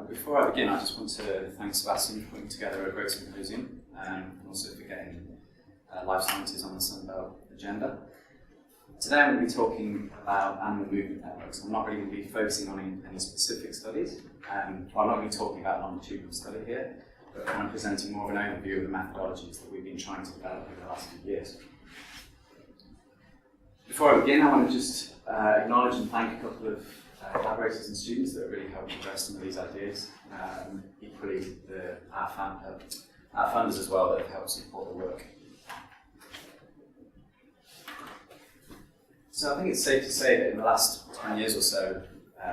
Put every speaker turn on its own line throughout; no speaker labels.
Before I begin, I just want to thank Sebastian for putting together a great symposium and also for getting life sciences on the Sunbelt agenda. Today I'm going to be talking about animal movement networks. I'm not really going to be focusing on any specific studies. I'm not going to be talking about a longitudinal study here, but I'm presenting more of an overview of the methodologies that we've been trying to develop over the last few years. Before I begin, I want to just acknowledge and thank a couple of collaborators and students that have really helped progress some of these ideas. Equally, our funders as well that have helped support the work. So I think it's safe to say that in the last 10 years or so,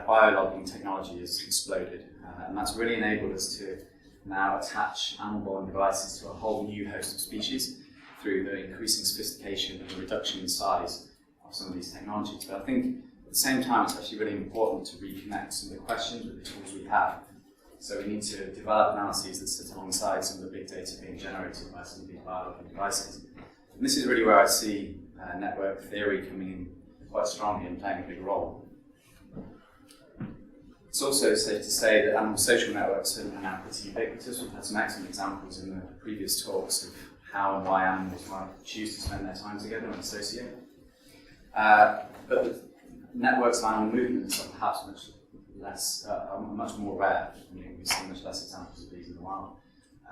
biologging technology has exploded, and that's really enabled us to now attach animal-borne devices to a whole new host of species through the increasing sophistication and the reduction in size of some of these technologies. But I think at the same time, it's actually really important to reconnect some of the questions with the tools we have. So we need to develop analyses that sit alongside some of the big data being generated by some of these biologging devices. And this is really where I see network theory coming in quite strongly and playing a big role. It's also safe to say that animal social networks are now pretty ubiquitous. We've had some excellent examples in the previous talks of how and why animals might choose to spend their time together and associate. But the networks of animal movements are perhaps much more rare. We've seen much less examples of these in the wild,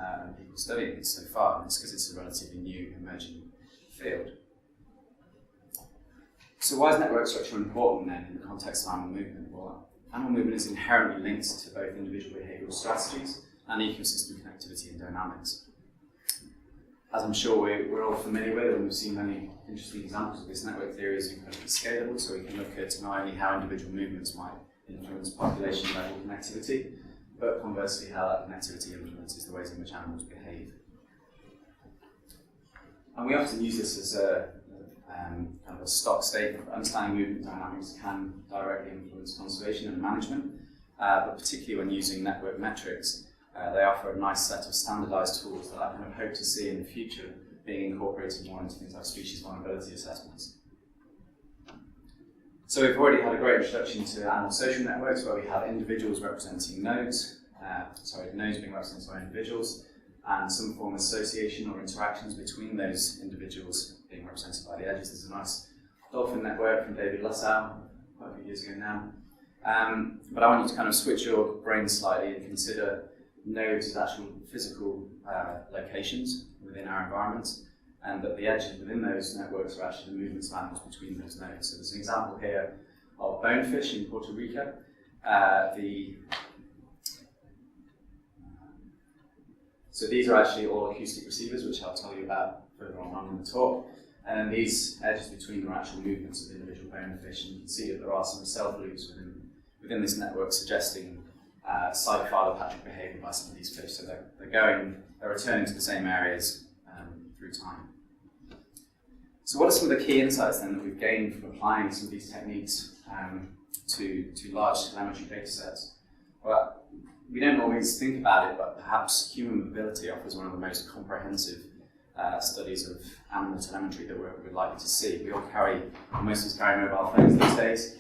and people studying these so far, and it's because it's a relatively new emerging field. So why is network structure important then in the context of animal movement? Well, animal movement is inherently linked to both individual behavioural strategies and ecosystem connectivity and dynamics. As I'm sure we're all familiar with, and we've seen many interesting examples of this, network theory is incredibly scalable, so we can look at not only how individual movements might influence population-level connectivity, but conversely how that connectivity influences the ways in which animals behave. And we often use this as a kind of a stock statement. Understanding movement dynamics can directly influence conservation and management, but particularly when using network metrics, they offer a nice set of standardized tools that I kind of hope to see in the future being incorporated more into things like species vulnerability assessments. So we've already had a great introduction to animal social networks where we have individuals representing nodes, nodes being represented by individuals, and some form of association or interactions between those individuals being represented by the edges. There's a nice dolphin network from David Jacoby quite a few years ago now. But I want you to kind of switch your brain slightly and consider nodes as actual physical locations within our environments, and that the edges within those networks are actually the movements of animals between those nodes. So there's an example here of bonefish in Puerto Rico. So these are actually all acoustic receivers, which I'll tell you about further on in the talk. And these edges between them are actual movements of individual bonefish, and you can see that there are some self-loops within this network suggesting cytophilopathic behaviour by some of these fish. So they're returning to the same areas through time. So what are some of the key insights then that we've gained from applying some of these techniques to large telemetry data sets? Well, we don't always think about it, but perhaps human mobility offers one of the most comprehensive studies of animal telemetry that we're likely to see. Most of us carry mobile phones these days.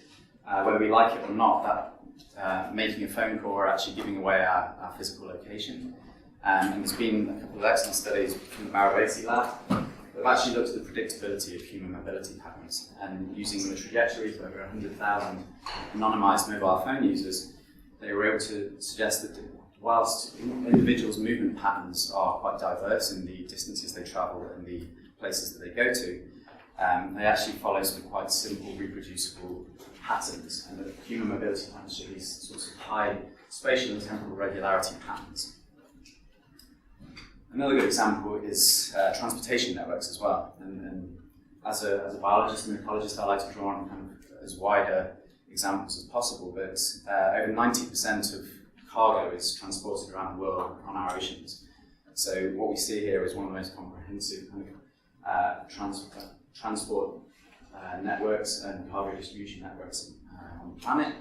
Whether we like it or not, that making a phone call or actually giving away our physical location. And there's been a couple of excellent studies from the Mammalogy lab that have actually looked at the predictability of human mobility patterns, and using the trajectories of over 100,000 anonymized mobile phone users, they were able to suggest that whilst individuals' movement patterns are quite diverse in the distances they travel and the places that they go to, they actually follow some quite simple, reproducible patterns, and that human mobility patterns show these sorts of high spatial and temporal regularity patterns. Another good example is transportation networks as well. And as a biologist and ecologist, I like to draw on kind of as wider examples as possible, but over 90% of cargo is transported around the world on our oceans. So what we see here is one of the most comprehensive kind of transport networks and cargo distribution networks on the planet.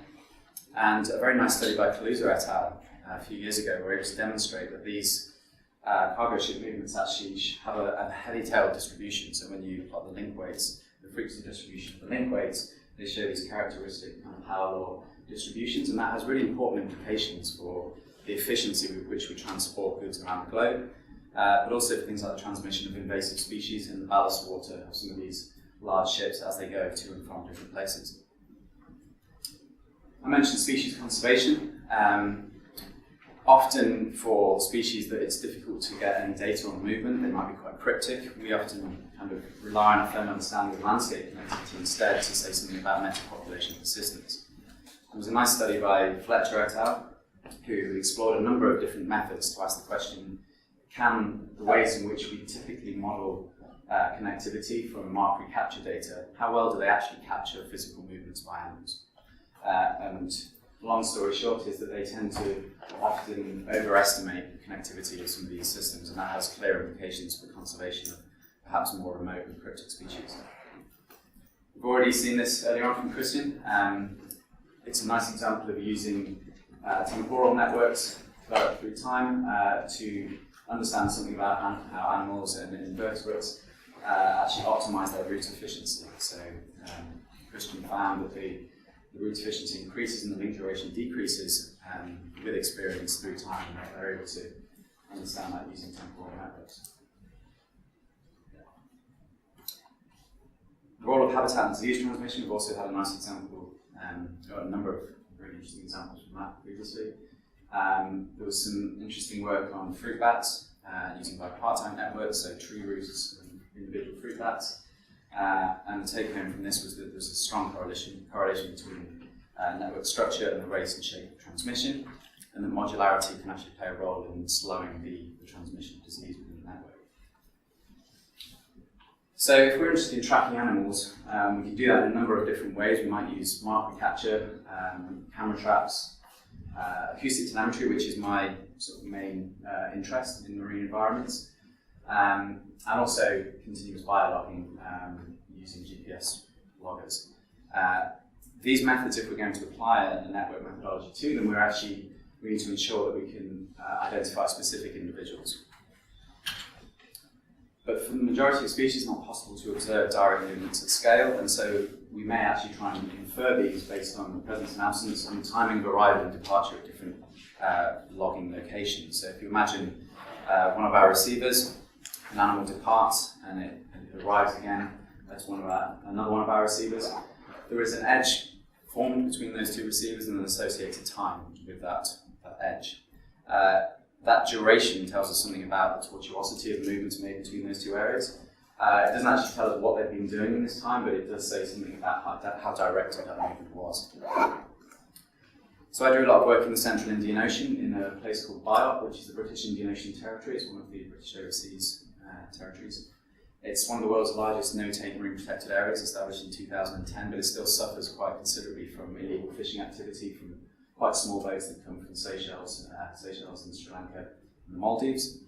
And a very nice study by Kaluza et al. A few years ago were able to demonstrate that these cargo ship movements actually have a heavy-tailed distribution. So when you plot the link weights, the frequency distribution of the link weights, they show these characteristic kind of power law distributions, and that has really important implications for the efficiency with which we transport goods around the globe, but also for things like the transmission of invasive species in the ballast water of some of these large ships as they go to and from different places. I mentioned species conservation. Often for species that it's difficult to get any data on movement, they might be quite cryptic. We often kind of rely on a firm understanding of landscape connectivity instead to say something about metapopulation persistence. There was a nice study by Fletcher et al., who explored a number of different methods to ask the question, can the ways in which we typically model connectivity from mark recapture data, how well do they actually capture physical movements by animals? And long story short is that they tend to often overestimate the connectivity of some of these systems, and that has clear implications for conservation of perhaps more remote and cryptic species. We've already seen this earlier on from Christian. It's a nice example of using temporal networks developed through time to understand something about how animals and invertebrates actually optimize their route efficiency. So Christian found that the route efficiency increases and the link duration decreases with experience through time, and they're able to understand that using temporal networks. The role of habitat and disease transmission, we've also had a nice example, got a number of very interesting examples from that previously. There was some interesting work on fruit bats using bipartite networks, so tree roots and individual fruit bats. And the take home from this was that there was a strong correlation between network structure and the rate and shape of transmission, and that modularity can actually play a role in slowing the transmission of disease within the network. So if we're interested in tracking animals, we can do that in a number of different ways. We might use mark recapture, camera traps, acoustic telemetry, which is my sort of main interest in marine environments, and also continuous biologging using GPS loggers. These methods, if we're going to apply a network methodology to them, we need to ensure that we can identify specific individuals. But for the majority of species, it's not possible to observe direct movements at scale, and so we may actually try and infer these based on the presence and absence and the timing of arrival and departure at different logging locations. So if you imagine one of our receivers, an animal departs and it arrives again, that's another one of our receivers. There is an edge formed between those two receivers and an associated time with that edge. That duration tells us something about the tortuosity of the movements made between those two areas. It doesn't actually tell us what they've been doing in this time, but it does say something about how directed that movement was. So I do a lot of work in the Central Indian Ocean in a place called Biot, which is the British Indian Ocean Territory. It's one of the British overseas territories. It's one of the world's largest no-take marine protected areas, established in 2010, but it still suffers quite considerably from illegal fishing activity from quite small boats that come from Seychelles and Sri Lanka and the Maldives.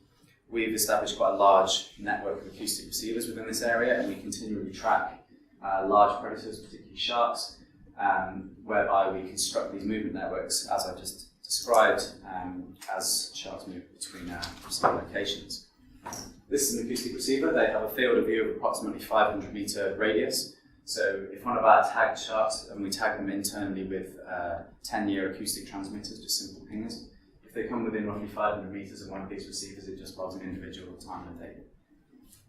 We've established quite a large network of acoustic receivers within this area, and we continually track large predators, particularly sharks, whereby we construct these movement networks, as I've just described, as sharks move between receiver locations. This is an acoustic receiver. They have a field of view of approximately 500 metre radius. So if one of our tagged sharks, and we tag them internally with 10-year acoustic transmitters, just simple pingers, if they come within roughly 500 metres of one of these receivers, it just logs an individual time and date.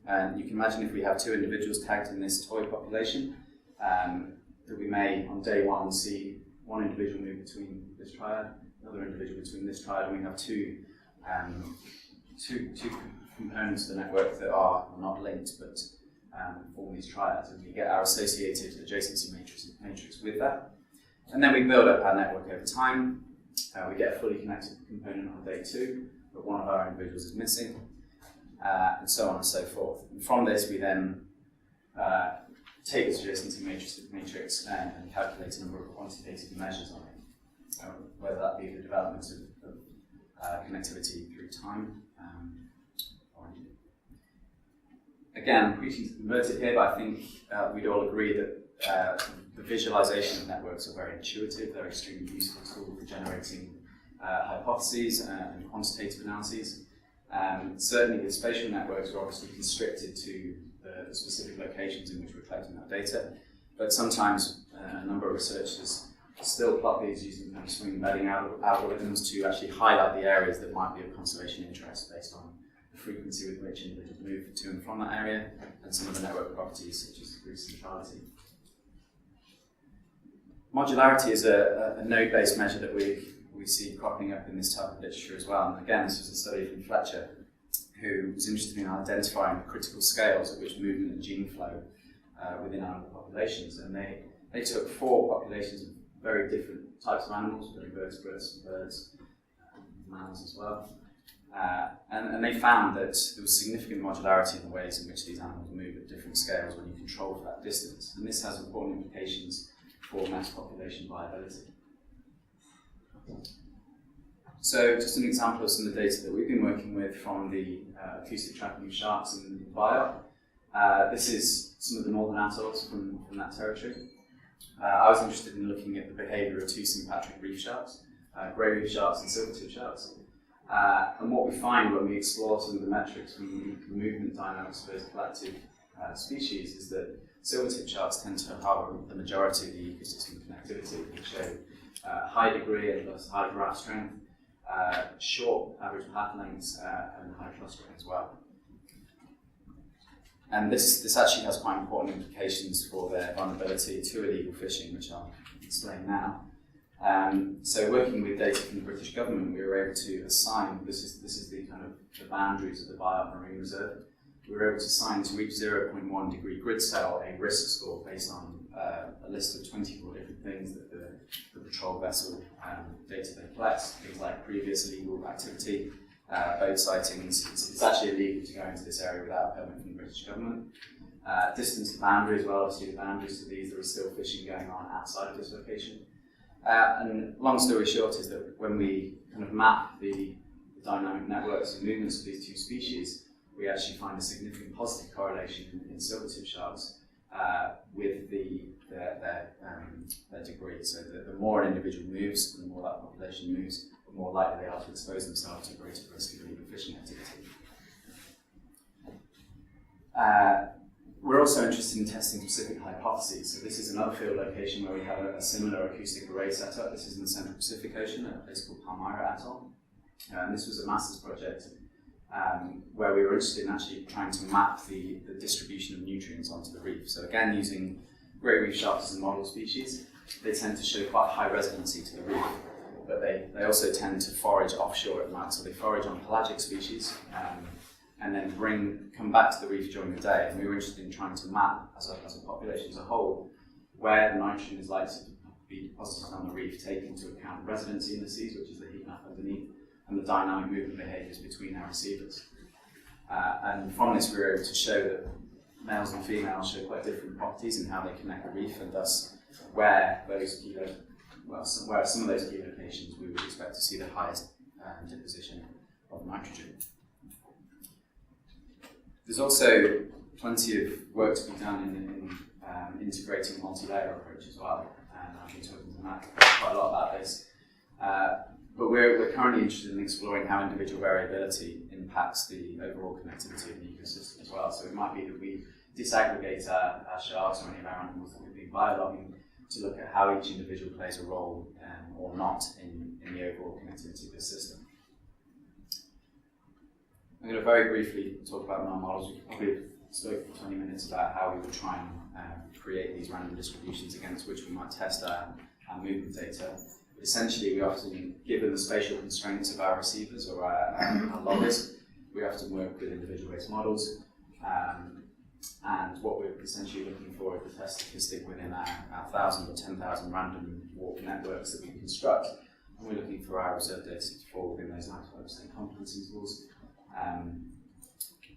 And you can imagine if we have two individuals tagged in this toy population, that we may, on day one, see one individual move between this triad, another individual between this triad, and we have two components of the network that are not linked, but form these triads, and we get our associated adjacency matrix with that. And then we build up our network over time. We get a fully connected component on day two, but one of our individuals is missing, and so on and so forth. And from this, we then take this adjacency matrix and calculate a number of quantitative measures on it, whether that be the development of connectivity through time. Again, preaching to the converted here, but I think we'd all agree that the visualization of networks are very intuitive. They're extremely useful tool for generating hypotheses and quantitative analyses. Certainly the spatial networks are obviously constricted to the specific locations in which we're collecting that data, but sometimes a number of researchers still plot these using kind of swing embedding algorithms to actually highlight the areas that might be of conservation interest based on the frequency with which individuals move to and from that area, and some of the network properties such as degree centrality. Modularity is a node-based measure that we see cropping up in this type of literature as well. And again, this was a study from Fletcher, who was interested in identifying the critical scales at which movement and gene flow within animal populations. And they took 4 populations of very different types of animals, invertebrates, birds, mammals as well. And they found that there was significant modularity in the ways in which these animals move at different scales when you control for that distance. And this has important implications for mass population viability. So just an example of some of the data that we've been working with from the acoustic tracking of sharks in Biologging. This is some of the northern atolls from that territory. I was interested in looking at the behaviour of 2 sympatric reef sharks, grey reef sharks and silvertip sharks. And what we find when we explore some of the metrics from the movement dynamics of those collective species is that silvertip sharks tend to harbour the majority of the ecosystem connectivity. They show high degree and thus high graph strength, short average path lengths, and high clustering as well. And this actually has quite important implications for their vulnerability to illegal fishing, which I'll explain now. So working with data from the British government, we were able to assign, this is the kind of the boundaries of the Biologging Marine Reserve. We were able to assign to each 0.1 degree grid cell a risk score based on a list of 24 different things that the patrol vessel data they collect, things like previous illegal activity, boat sightings. It's actually illegal to go into this area without a permit from the British government. Distance to boundary as well, obviously the boundaries to these, there is still fishing going on outside of this location. And long story short is that when we kind of map the dynamic networks and movements of these 2 species, we actually find a significant positive correlation in silvertip sharks with their degree. So the more an individual moves, the more that population moves, the more likely they are to expose themselves to greater risk of illegal fishing activity. We're also interested in testing specific hypotheses. So this is another field location where we have a similar acoustic array setup. This is in the Central Pacific Ocean at a place called Palmyra Atoll. And this was a master's project where we were interested in actually trying to map the distribution of nutrients onto the reef. So again, using grey reef sharks as a model species, they tend to show quite high residency to the reef, but they also tend to forage offshore at night. So they forage on pelagic species and then come back to the reef during the day. And we were interested in trying to map, as a population as a whole, where the nitrogen is likely to be deposited on the reef, taking into account residency indices, which is the heat map underneath, and the dynamic movement behaviours between our receivers. And from this we were able to show that males and females show quite different properties in how they connect the reef, and thus where some of those key locations we would expect to see the highest deposition of nitrogen. There's also plenty of work to be done in integrating a multi-layer approach as well, and I've been talking to Matt quite a lot about this. But we're currently interested in exploring how individual variability impacts the overall connectivity of the ecosystem as well. So it might be that we disaggregate our sharks or any of our animals that we've been biologging to look at how each individual plays a role or not in the overall connectivity of the system. I'm going to very briefly talk about Mammalogy. We could probably spoke for 20 minutes about how we would try and create these random distributions against which we might test our movement data. Essentially, we often, given the spatial constraints of our receivers or our loggers, we often work with individual-based models. And what we're essentially looking for is the test statistic within our 1,000 or 10,000 random walk networks that we construct. And we're looking for our reserve data to fall within those 95% confidence intervals.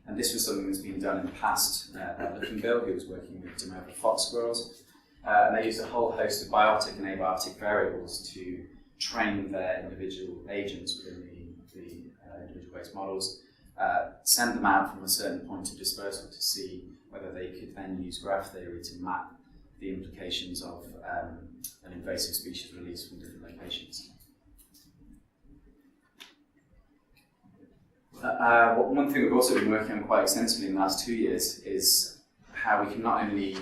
And this was something that's been done in the past at Looking Bill, who was working with Demerva fox squirrels. And they used a whole host of biotic and abiotic variables to train their individual agents within the individual-based models, send them out from a certain point of dispersal to see whether they could then use graph theory to map the implications of an invasive species release from different locations. One thing we've also been working on quite extensively in the last 2 years is how we can not only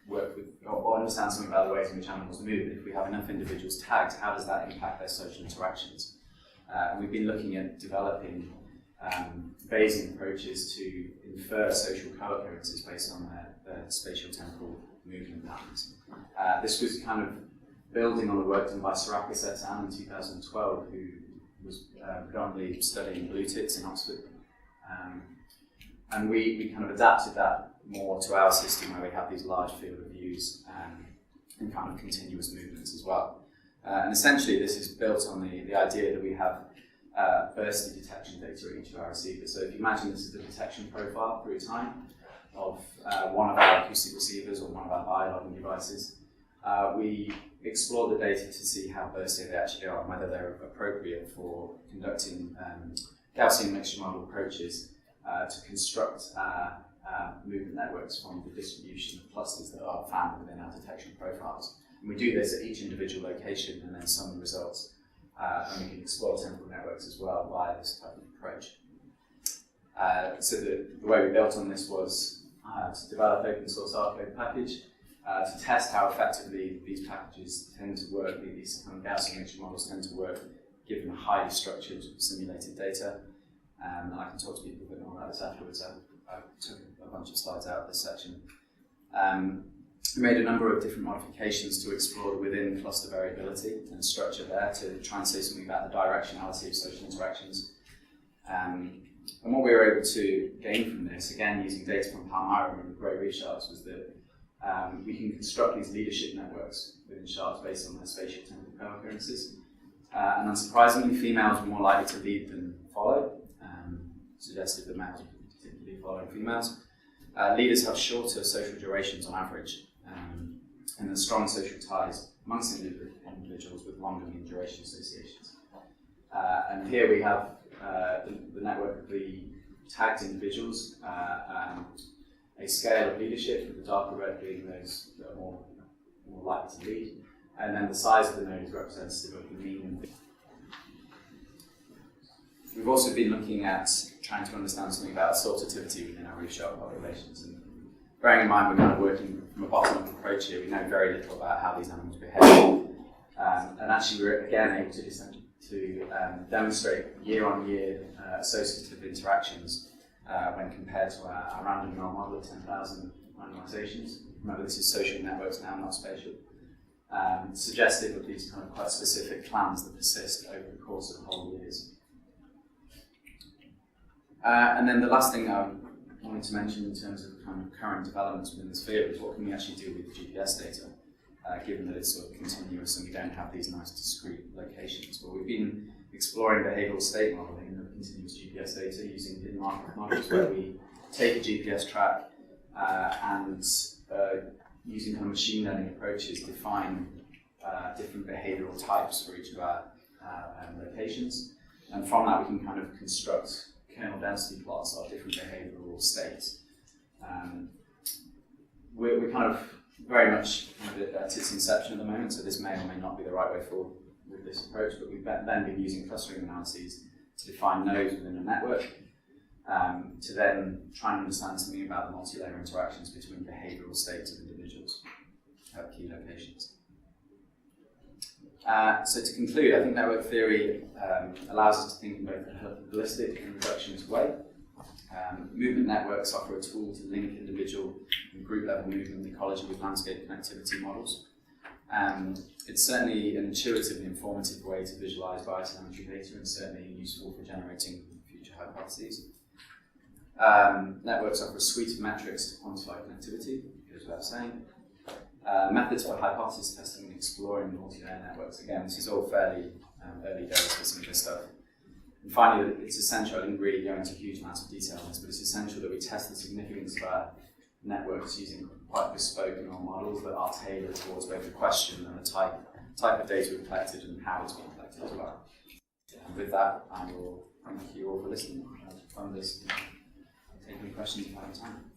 work with or understand something about the ways in which animals move. If we have enough individuals tagged, how does that impact their social interactions? And we've been looking at developing Bayesian approaches to infer social co-occurrences based on their spatial temporal movement patterns. This was kind of building on the work done by Sarakis et al. In 2012, who was predominantly studying blue tits in Oxford. And we kind of adapted that more to our system, where we have these large field of views and kind of continuous movements as well. And essentially this is built on the idea that we have bursty detection data at each of our receivers. So if you imagine this is the detection profile through time of one of our acoustic receivers or one of our biologging devices, we explore the data to see how bursty they actually are and whether they're appropriate for conducting Gaussian mixture model approaches to construct movement networks from the distribution of clusters that are found within our detection profiles. And we do this at each individual location and then sum the results. And we can explore temporal networks as well via this type of approach. So the way we built on this was to develop open source R-code package to test how effectively these packages tend to work, these kind of Gaussian mixture models tend to work given a highly structured simulated data. And I can talk to people a bit more about this afterwards. I took a bunch of slides out of this section. We made a number of different modifications to explore within cluster variability and structure there to try and say something about the directionality of social interactions. And what we were able to gain from this, again using data from Palmyra and grey reef sharks, was that we can construct these leadership networks within sharks based on their spatial temporal co-occurrences. And unsurprisingly, females were more likely to lead than follow, suggested that males were particularly following females. Leaders have shorter social durations on average, and there's strong social ties amongst individuals with longer mean duration associations. And here we have the network of the tagged individuals, a scale of leadership, with the darker red being those that are more likely to lead, and then the size of the node is representative of the mean. We've also been looking at trying to understand something about assortativity within our reef shark populations. And bearing in mind we're kind of working from a bottom-up approach here, we know very little about how these animals behave. And actually we're again able to demonstrate year-on-year associative interactions when compared to our random null model of 10,000 randomizations. Remember, this is social networks now, not spatial. Suggestive of these kind of quite specific plans that persist over the course of whole years. And then the last thing I wanted to mention in terms of kind of current developments within this field is what can we actually do with GPS data, given that it's sort of continuous and we don't have these nice discrete locations. Well, we've been exploring behavioural state modelling of continuous GPS data using in-market models where we take a GPS track and using kind of machine learning approaches define different behavioural types for each of our locations. And from that we can kind of construct kernel density plots of different behavioural states. We're kind of very much at its inception at the moment, so this may or may not be the right way forward with this approach, but we've then been using clustering analyses to define nodes within a network, to then try and understand something about the multi-layer interactions between behavioural states of individuals at key locations. So to conclude, I think network theory allows us to think in both a holistic and reductionist way. Movement networks offer a tool to link individual and group level movement ecology with landscape connectivity models. It's certainly an intuitive and informative way to visualise biotelemetry data and certainly useful for generating future hypotheses. Networks offer a suite of metrics to quantify connectivity, goes without saying. Methods for hypothesis testing and exploring multi-layer networks. Again, this is all fairly early days for some of this stuff. And finally, it's essential, I didn't really go into huge amounts of detail on this, but it's essential that we test the significance of our networks using quite bespoke neural models that are tailored towards both the question and the type of data we've collected and how it's been collected as well. And with that, I will thank you all for listening. I'll fund this and take any questions if you have time.